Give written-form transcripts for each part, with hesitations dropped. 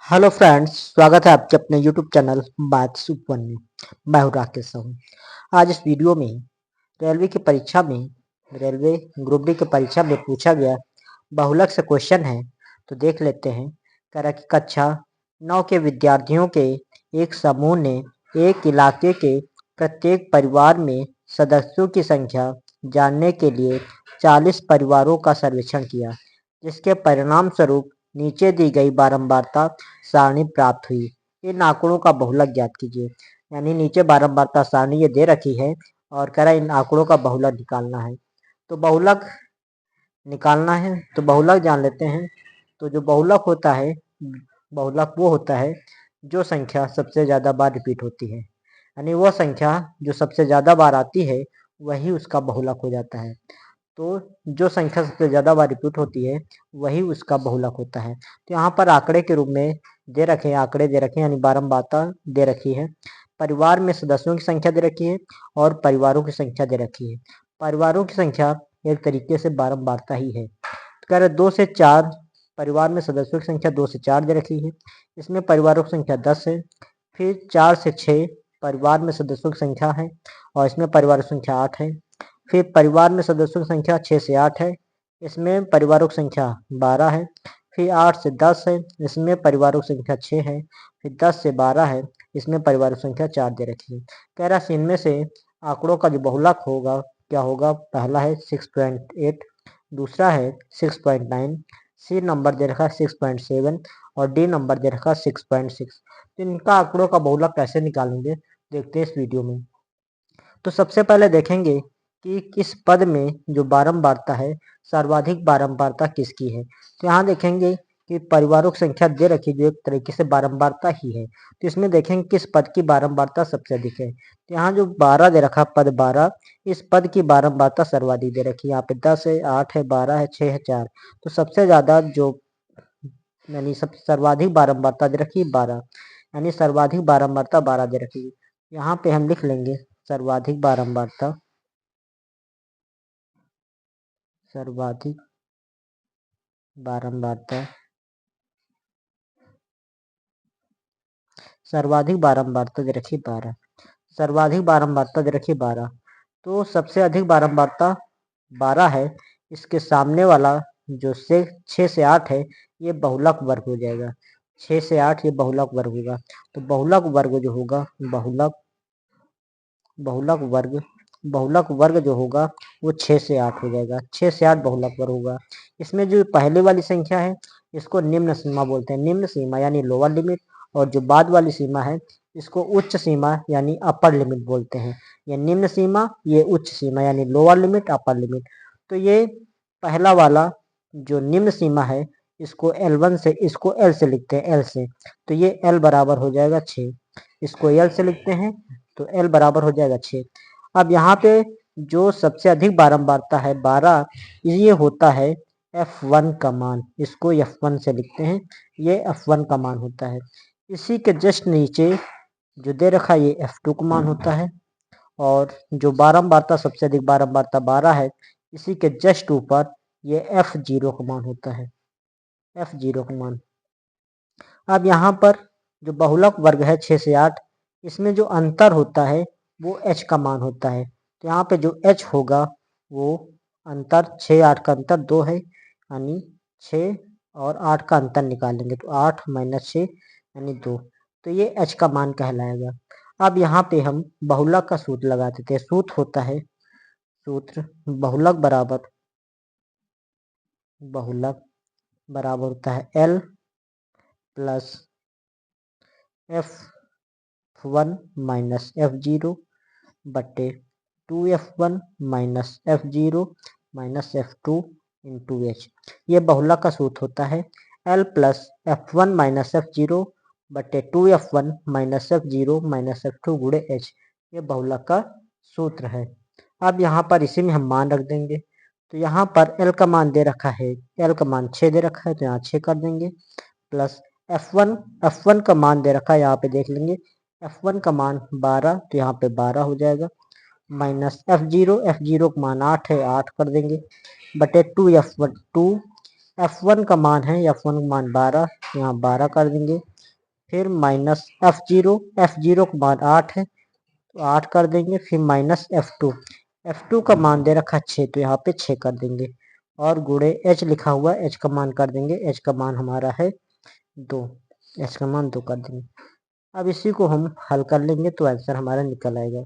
Hello friends, स्वागत है आपके अपने यूट्यूब चैनल बात सुपवन में। मैं हूँ राकेश साहू। आज इस वीडियो में रेलवे ग्रुप डी की परीक्षा में पूछा गया बहुलक से क्वेश्चन है, तो देख लेते हैं। कह रहा कि कक्षा 9 के विद्यार्थियों के एक समूह ने एक इलाके के प्रत्येक परिवार में सदस्यों की संख्या जानने के लिए 40 परिवारों का सर्वेक्षण किया, जिसके परिणाम स्वरूप नीचे दी गई बारंबारता सारणी प्राप्त हुई। इन आंकड़ों का बहुलक ज्ञात कीजिए। यानी नीचे बारंबारता सारणी ये दे रखी है और कह रहा है इन आंकड़ों का बहुलक निकालना है। तो बहुलक जान लेते हैं। तो जो बहुलक वो होता है जो संख्या सबसे ज्यादा बार रिपीट होती है। यानी वो संख्या जो सबसे ज्यादा बार आती है वही उसका बहुलक हो जाता है। तो जो संख्या सबसे ज्यादा बार रिपीट होती है वही उसका बहुलक होता है। तो यहाँ पर आंकड़े के रूप में आंकड़े दे रखे हैं, यानी बारंबारता दे रखी है। परिवार में सदस्यों की संख्या दे रखी है और परिवारों की संख्या दे रखी है। परिवारों की संख्या एक तरीके से बारंबारता ही है। तो कह रहे 2 से 4 परिवार में सदस्यों की संख्या 2 से 4 दे रखी है। इसमें परिवारों की संख्या 10 है। फिर 4 से 6 परिवार में सदस्यों की संख्या है और इसमें परिवारों की संख्या 8 है। फिर परिवार में सदस्यों की संख्या 6 से 8 है। इसमें परिवारों की संख्या 12 है। फिर 8 से 10 है। इसमें परिवारों की संख्या 6 है। फिर 10 से 12 है। इसमें परिवारों की संख्या 4 दे रखी है। कह रहा है इनमें से आंकड़ों का जो बहुलक होगा क्या होगा। पहला है 6.8, दूसरा है 6.9, सी नंबर दे रखा है 6.7 और डी नंबर दे रखा है 6.6। तो इनका आंकड़ों का बहुलक कैसे निकालेंगे देखते हैं इस वीडियो में। तो सबसे पहले देखेंगे कि किस पद में जो बारंबारता है सर्वाधिक बारंबारता किसकी है। तो यहाँ देखेंगे कि परिवारों की संख्या दे रखी जो एक तरीके से बारंबारता ही है। तो इसमें देखेंगे किस पद की बारंबारता सबसे अधिक है। तो यहाँ जो 12 दे रखा पद 12, इस पद की बारंबारता सर्वाधिक दे रखी है। यहाँ पे 10 है, 8 है, 12 है, 6 है, 4। तो सबसे ज्यादा जो यानी सब सर्वाधिक बारंबारता दे रखी है 12, यानी सर्वाधिक बारंबारता 12 दे रखी है। यहाँ पे हम लिख लेंगे सर्वाधिक बारंबारता सर्वाधिक बारंबारता सर्वाधिक बारंबारता दे रखी 12। सर्वाधिक बारंबारता दे रखी 12। तो सबसे अधिक बारंबारता 12 है। इसके सामने वाला जो से 6 से 8 है ये बहुलक वर्ग हो जाएगा। 6 से 8 ये बहुलक वर्ग होगा। तो बहुलक वर्ग जो होगा बहुलक वर्ग जो होगा वो 6 से 8 हो जाएगा। 6 से 8 बहुलक वर्ग होगा। इसमें जो पहले वाली संख्या है इसको निम्न सीमा बोलते हैं, निम्न सीमा यानी लोअर लिमिट। और जो बाद वाली सीमा है इसको उच्च सीमा यानी अपर लिमिट बोलते हैं। ये निम्न सीमा, ये उच्च सीमा यानी लोअर लिमिट अपर लिमिट। तो ये पहला वाला जो निम्न सीमा है इसको इसको एल से लिखते हैं, एल से। तो ये एल बराबर हो जाएगा 6। इसको एल से लिखते हैं तो एल बराबर हो जाएगा 6। अब यहाँ पे जो सबसे अधिक बारंबारता है 12, ये होता है F1 का मान। इसको F1 से लिखते हैं, ये F1 का मान होता है। इसी के जस्ट नीचे जो दे रखा है ये F2 का मान होता है। और जो बारंबारता सबसे अधिक बारंबारता 12 है, इसी के जस्ट ऊपर ये F0 का मान होता है, F0 का मान। अब यहाँ पर जो बहुलक वर्ग है 6 से 8, इसमें जो अंतर होता है वो h का मान होता है। तो यहाँ पे जो h होगा वो अंतर 6 8 का अंतर 2 है, यानी 6 और 8 का अंतर निकालेंगे तो 8 माइनस 6 यानी 2। तो ये h का मान कहलाएगा। अब यहाँ पे हम बहुलक का सूत्र लगा देते हैं। सूत्र होता है बहुलक बराबर होता है L plus F1 minus F0 बटे 2F1 minus F0 minus F2 into H। ये बहुलक का सूत्र होता है L plus F1 minus F0 बटे 2F1 minus F0 minus F2 गुणे H। ये बहुलक का सूत्र है। अब यहाँ पर इसी में हम मान रख देंगे। तो यहाँ पर L का मान दे रखा है, L का मान 6 दे रखा है तो यहाँ 6 कर देंगे। प्लस F1 का मान दे रखा है, यहाँ पे देख लेंगे F1 का मान 12 तो यहाँ पे 12 हो जाएगा। माइनस F0 का मान 8 है, 8 कर देंगे बटे 2F1 F1 का मान है, F1 का मान 12, यहाँ 12 कर देंगे। फिर माइनस F0, F0 का मान 8 है तो 8 कर देंगे। फिर माइनस F2, F2 का मान दे रखा 6 तो यहाँ पे 6 कर देंगे। और गुणे H लिखा हुआ, H का मान कर देंगे। H का मान हमारा है 2, H का मान 2 कर देंगे। अब इसी को हम हल कर लेंगे तो आंसर हमारा निकल आएगा।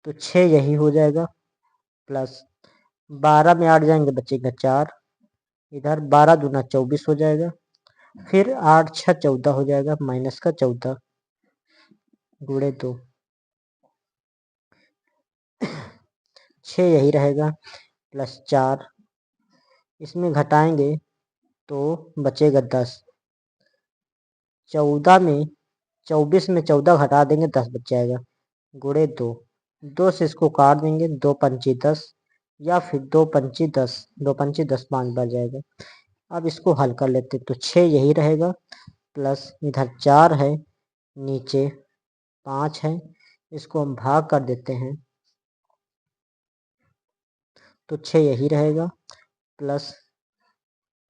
तो 6 यही हो जाएगा, प्लस 12 में 8 जाएंगे बचेगा 4, इधर 12 दूना 24 हो जाएगा। फिर 8 6 14 हो जाएगा, माइनस का 14 गुणे 2, 6 यही रहेगा, प्लस 4 इसमें घटाएंगे तो बचेगा 10। 14 में 24 में 14 घटा देंगे 10 बच जाएगा, गुणे 2, 2 से इसको काट देंगे, 2 पंची 10 या फिर 2 पंची 10, 2 पंची 10 5 बार जाएगा। अब इसको हल कर लेते तो 6 यही रहेगा, प्लस इधर 4 है, नीचे 5 है, इसको हम भाग कर देते हैं तो 6 यही रहेगा, प्लस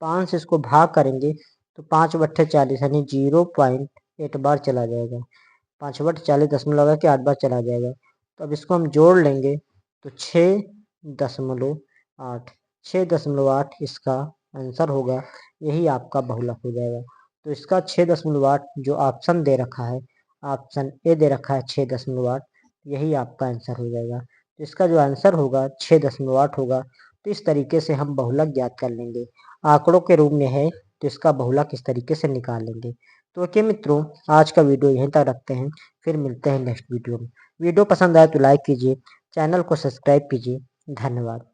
5 से इसको भाग करेंगे तो 5 बट्ठे 40 यानी 0.8 बार चला जाएगा। 5 बट्ठे 40 दशमलव लगा के 8 बार चला जाएगा। तो अब इसको हम जोड़ लेंगे तो 6.8, 6.8 इसका आंसर होगा। यही आपका बहुलक हो जाएगा। तो इसका 6.8 जो ऑप्शन दे रखा है, ऑप्शन ए दे रखा है 6.8, यही आपका आंसर हो जाएगा। तो इसका जो आंसर होगा 6.8 होगा। तो इस तरीके से हम बहुलक ज्ञात कर लेंगे। आंकड़ों के रूप में है तो इसका बहुलक इस तरीके से निकाल लेंगे। तो ओके मित्रों, आज का वीडियो यहीं तक रखते हैं, फिर मिलते हैं नेक्स्ट वीडियो में। वीडियो पसंद आए तो लाइक कीजिए, चैनल को सब्सक्राइब कीजिए। धन्यवाद।